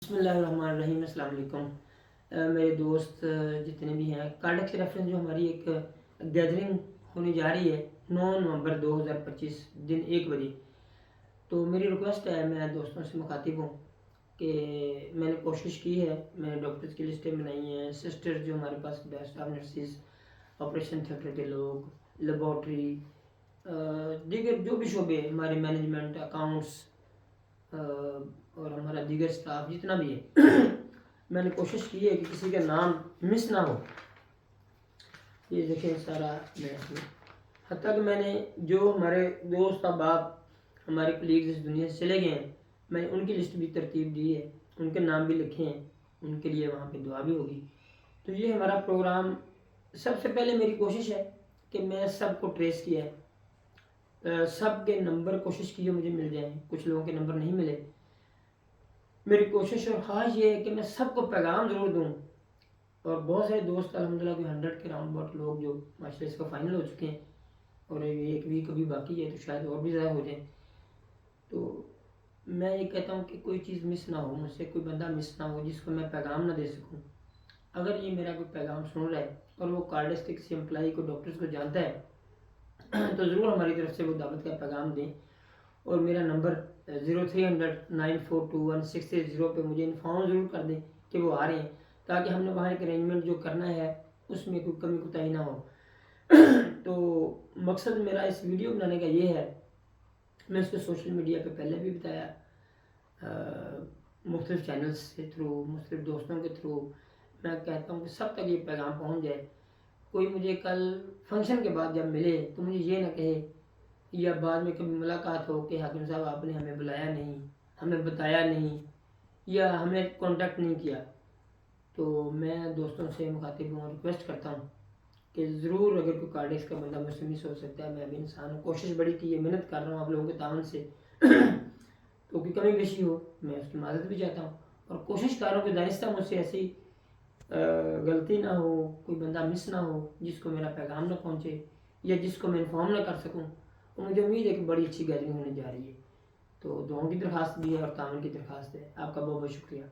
بسم اللہ الرحمن الرحیم۔ السلام علیکم میرے دوست جتنے بھی ہیں، کارڈکس ریفرنس جو ہماری ایک گیدرنگ ہونے جا رہی ہے 9 نومبر 2025 دن 1 بجے، تو میری ریکویسٹ ہے، میں دوستوں سے مخاطب ہوں کہ میں نے کوشش کی ہے، میں نے ڈاکٹرز کی لسٹیں بنائی ہیں، سسٹر جو ہمارے پاس best of nurses, operation theatre کے لوگ، لیبارٹری، دیگر جو بھی شعبے ہمارے مینجمنٹ، اکاؤنٹس اور ہمارا دیگر اسٹاف جتنا بھی ہے میں نے کوشش کی ہے کہ کسی کا نام مس نہ ہو۔ یہ دیکھیں سارا میں حتیٰ کہ میں نے جو ہمارے دوست احباب ہمارے کلیگز اس دنیا سے چلے گئے ہیں، میں نے ان کی لسٹ بھی ترتیب دی ہے، ان کے نام بھی لکھے ہیں، ان کے لیے وہاں پہ دعا بھی ہوگی۔ تو یہ ہمارا پروگرام، سب سے پہلے میری کوشش ہے کہ میں سب کو ٹریس کیا ہے، سب کے نمبر کوشش کی جو مجھے مل جائیں، کچھ لوگوں کے نمبر نہیں ملے۔ میری کوشش اور خواہش یہ ہے کہ میں سب کو پیغام ضرور دوں، اور بہت سارے دوست الحمدللہ کوئی 100 کے راؤنڈ باٹ لوگ جو ماشاء اللہ اس کا فائنل ہو چکے ہیں، اور ایک ویک ابھی باقی ہے، تو شاید اور بھی زیادہ ہو جائیں۔ تو میں یہ کہتا ہوں کہ کوئی چیز مس نہ ہو مجھ سے، کوئی بندہ مس نہ ہو جس کو میں پیغام نہ دے سکوں۔ اگر یہ میرا کوئی پیغام سن رہا ہے اور وہ کارڈس کے کسی امپلائی کو، ڈاکٹرز کو جانتا ہے، تو ضرور ہماری طرف سے وہ دعوت کا پیغام دیں، اور میرا نمبر 0300942160 پہ مجھے انفارم ضرور کر دیں کہ وہ آ رہے ہیں، تاکہ ہم نے وہاں ایک ارینجمنٹ جو کرنا ہے اس میں کوئی کمی کوتاہی نہ ہو۔ تو مقصد میرا اس ویڈیو بنانے کا یہ ہے، میں اس کو سوشل میڈیا پہ پہلے بھی بتایا، مختلف چینلز کے تھرو، مختلف دوستوں کے تھرو، میں کہتا ہوں کہ سب تک یہ پیغام پہنچ جائے۔ کوئی مجھے کل فنکشن کے بعد جب ملے تو مجھے یہ نہ کہے، یا بعد میں کبھی ملاقات ہو کہ حاکم صاحب آپ نے ہمیں بلایا نہیں، ہمیں بتایا نہیں، یا ہمیں کانٹیکٹ نہیں کیا۔ تو میں دوستوں سے مخاطب ہوں اور ریکویسٹ کرتا ہوں کہ ضرور اگر کوئی کارڈکس کا بندہ مجھ سے مس ہو سکتا ہے، میں بھی انسان ہوں، کوشش بڑی کی ہے، محنت کر رہا ہوں آپ لوگوں کے تعاون سے، تو کوئی کمی بیشی ہو میں اس کی معذرت بھی چاہتا ہوں، اور کوشش کر رہا ہوں کہ دانستہ مجھ سے ایسی غلطی نہ ہو، کوئی بندہ مس نہ ہو جس کو میرا پیغام نہ پہنچے یا جس کو میں انفارم نہ کر سکوں۔ اور مجھے امید ہے کہ بڑی اچھی گیدرنگ ہونے جا رہی ہے، تو دعاؤں کی درخواست بھی ہے اور تعاون کی درخواست ہے۔ آپ کا بہت بہت شکریہ۔